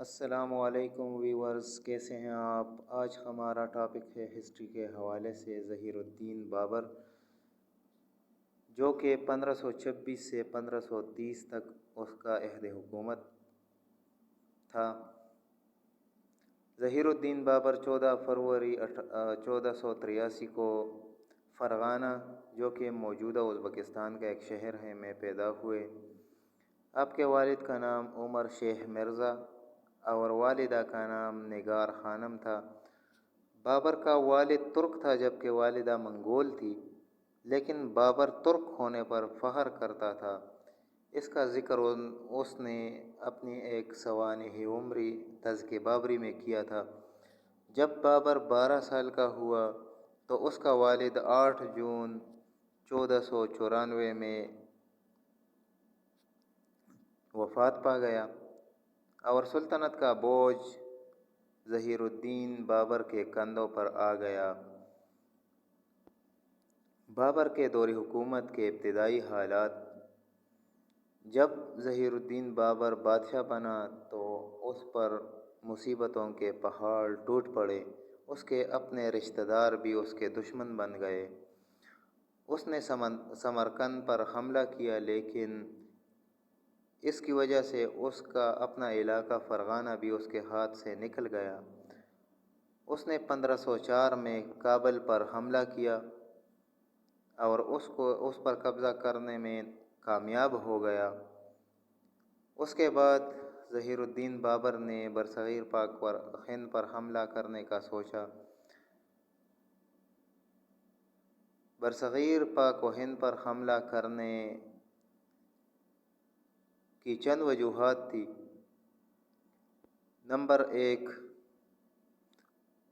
السلام علیکم ویورز، کیسے ہیں آپ؟ آج ہمارا ٹاپک ہے ہسٹری کے حوالے سے ظہیر الدین بابر، جو کہ 1526 سے 1530 تک اس کا عہد حکومت تھا۔ ظہیر الدین بابر 14 فروری 1483 کو فرغانہ، جو کہ موجودہ ازبکستان کا ایک شہر ہے، میں پیدا ہوئے۔ آپ کے والد کا نام عمر شیخ مرزا اور والدہ کا نام نگار خانم تھا۔ بابر کا والد ترک تھا جبکہ والدہ منگول تھی، لیکن بابر ترک ہونے پر فخر کرتا تھا۔ اس کا ذکر اس نے اپنی ایک سوانح عمری تذکرہ بابری میں کیا تھا۔ جب بابر 12 سال کا ہوا تو اس کا والد 8 جون 1494 میں وفات پا گیا اور سلطنت کا بوجھ ظہیر الدین بابر کے کندھوں پر آ گیا۔ بابر کے دور حکومت کے ابتدائی حالات: جب ظہیر الدین بابر بادشاہ بنا تو اس پر مصیبتوں کے پہاڑ ٹوٹ پڑے۔ اس کے اپنے رشتہ دار بھی اس کے دشمن بن گئے۔ اس نے سمرقند پر حملہ کیا، لیکن اس کی وجہ سے اس کا اپنا علاقہ فرغانہ بھی اس کے ہاتھ سے نکل گیا۔ اس نے 1504 میں کابل پر حملہ کیا اور اس پر قبضہ کرنے میں کامیاب ہو گیا۔ اس کے بعد ظہیر الدین بابر نے برصغیر پاک و ہند پر حملہ کرنے کا سوچا۔ برصغیر پاک و ہند پر حملہ کرنے کی چند وجوہات تھی۔ نمبر 1،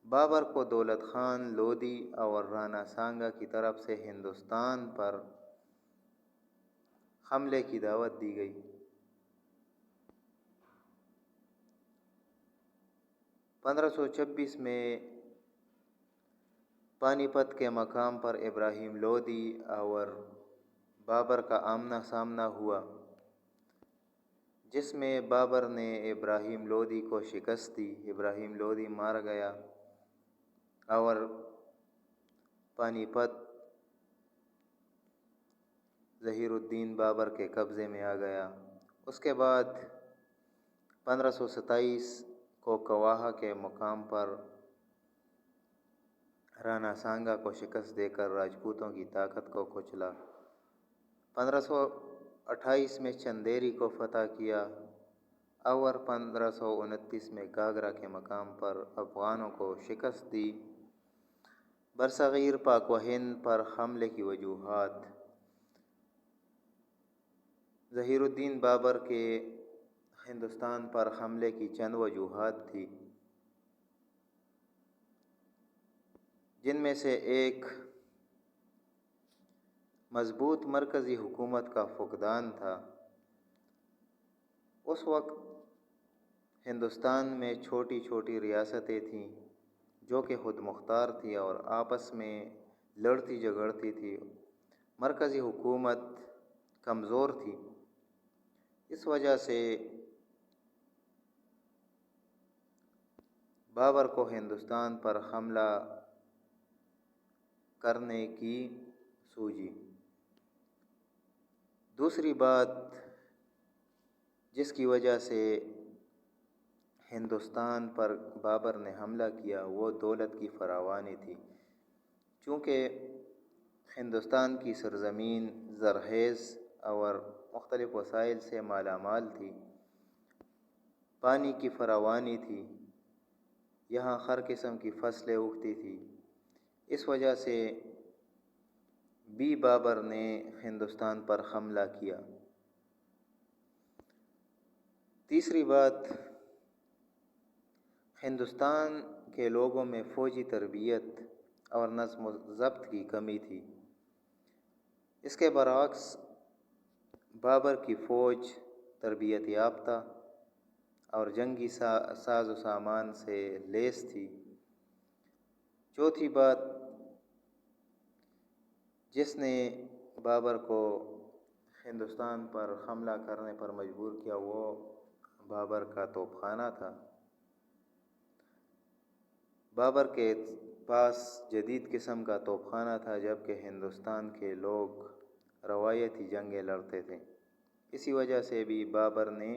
بابر کو دولت خان لودھی اور رانا سانگا کی طرف سے ہندوستان پر حملے کی دعوت دی گئی۔ 1526 میں پانی پت کے مقام پر ابراہیم لودھی اور بابر کا آمنا سامنا ہوا، جس میں بابر نے ابراہیم لودھی کو شکست دی۔ ابراہیم لودھی مارا گیا اور پانی پت ظہیر الدین بابر کے قبضے میں آ گیا۔ اس کے بعد 1527 کو کواہا کے مقام پر رانا سانگا کو شکست دے کر راجپوتوں کی طاقت کو کچلا۔ 1528 میں چندیری کو فتح کیا اور 1529 میں گاگرا کے مقام پر افغانوں کو شکست دی۔ برصغیر پاک و ہند پر حملے کی وجوہات: ظہیر الدین بابر کے ہندوستان پر حملے کی چند وجوہات تھیں، جن میں سے ایک مضبوط مرکزی حکومت کا فقدان تھا۔ اس وقت ہندوستان میں چھوٹی چھوٹی ریاستیں تھیں جو کہ خود مختار تھیں اور آپس میں لڑتی جھگڑتی تھیں۔ مرکزی حکومت کمزور تھی۔ اس وجہ سے بابر کو ہندوستان پر حملہ کرنے کی سوجی۔ دوسری بات جس کی وجہ سے ہندوستان پر بابر نے حملہ کیا وہ دولت کی فراوانی تھی۔ چونکہ ہندوستان کی سرزمین زرخیز اور مختلف وسائل سے مالا مال تھی، پانی کی فراوانی تھی، یہاں ہر قسم کی فصلیں اگتی تھیں، اس وجہ سے بھی بابر نے ہندوستان پر حملہ کیا۔ تیسری بات، ہندوستان کے لوگوں میں فوجی تربیت اور نظم و ضبط کی کمی تھی۔ اس کے برعکس بابر کی فوج تربیت یافتہ اور جنگی ساز و سامان سے لیس تھی۔ چوتھی بات جس نے بابر کو ہندوستان پر حملہ کرنے پر مجبور کیا وہ بابر کا توپ خانہ تھا۔ بابر کے پاس جدید قسم کا توپ خانہ تھا، جبکہ ہندوستان کے لوگ روایتی جنگیں لڑتے تھے۔ اسی وجہ سے بھی بابر نے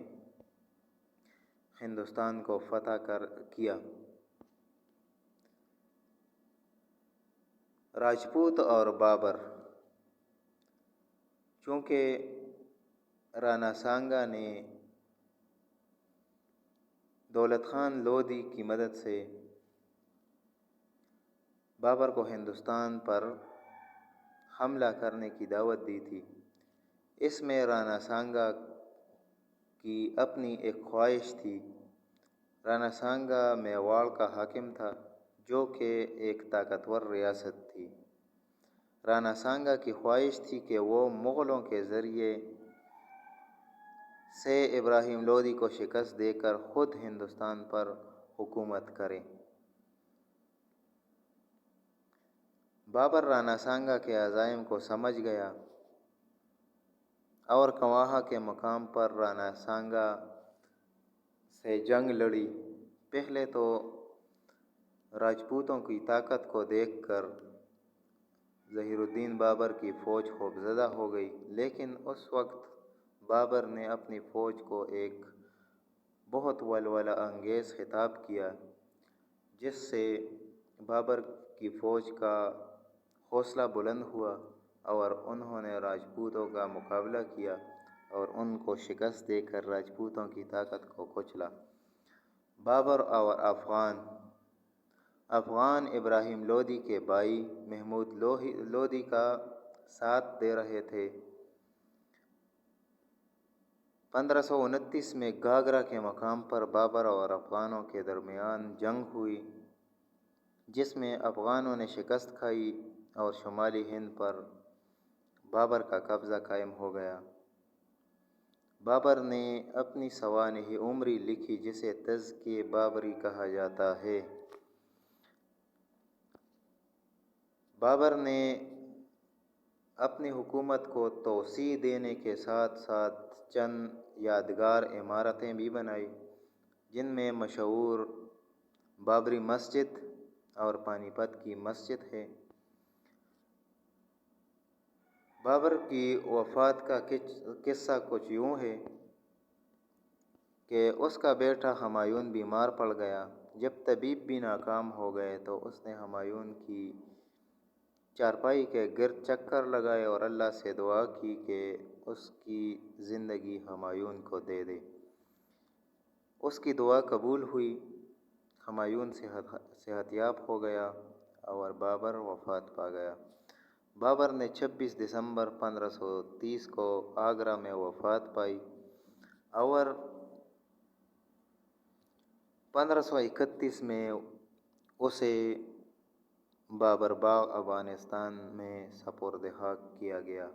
ہندوستان کو فتح کیا۔ راجپوت اور بابر، چونکہ رانا سانگا نے دولت خان لودھی کی مدد سے بابر کو ہندوستان پر حملہ کرنے کی دعوت دی تھی، اس میں رانا سانگا کی اپنی ایک خواہش تھی۔ رانا سانگا میواڑ کا حاکم تھا، جو کہ ایک طاقتور ریاست تھی۔ رانا سانگا کی خواہش تھی کہ وہ مغلوں کے ذریعے سے ابراہیم لودھی کو شکست دے کر خود ہندوستان پر حکومت کرے۔ بابر رانا سانگا کے عزائم کو سمجھ گیا اور کواہا کے مقام پر رانا سانگا سے جنگ لڑی۔ پہلے تو راجپوتوں کی طاقت کو دیکھ کر ظہیر الدین بابر کی فوج خوفزدہ ہو گئی، لیکن اس وقت بابر نے اپنی فوج کو ایک بہت ولولہ انگیز خطاب کیا، جس سے بابر کی فوج کا حوصلہ بلند ہوا اور انہوں نے راجپوتوں کا مقابلہ کیا اور ان کو شکست دے کر راجپوتوں کی طاقت کو کچلا۔ بابر اور افغان ابراہیم لودھی کے بھائی محمود لودھی کا ساتھ دے رہے تھے۔ 1529 میں گھاگرا کے مقام پر بابر اور افغانوں کے درمیان جنگ ہوئی، جس میں افغانوں نے شکست کھائی اور شمالی ہند پر بابر کا قبضہ قائم ہو گیا۔ بابر نے اپنی سوانح عمری لکھی، جسے تذکرہ بابری کہا جاتا ہے۔ بابر نے اپنی حکومت کو توسیع دینے کے ساتھ ساتھ چند یادگار عمارتیں بھی بنائیں، جن میں مشہور بابری مسجد اور پانی پت کی مسجد ہے۔ بابر کی وفات کا قصہ کچھ یوں ہے کہ اس کا بیٹا ہمایوں بیمار پڑ گیا۔ جب طبیب بھی ناکام ہو گئے تو اس نے ہمایوں کی چارپائی کے گرد چکر لگائے اور اللہ سے دعا کی کہ اس کی زندگی ہمایوں کو دے دے۔ اس کی دعا قبول ہوئی، ہمایوں صحت یاب ہو گیا اور بابر وفات پا گیا۔ بابر نے 26 دسمبر 1530 کو آگرہ میں وفات پائی اور 1531 میں اسے بابر باغ افغانستان میں سپرد خاک کیا گیا۔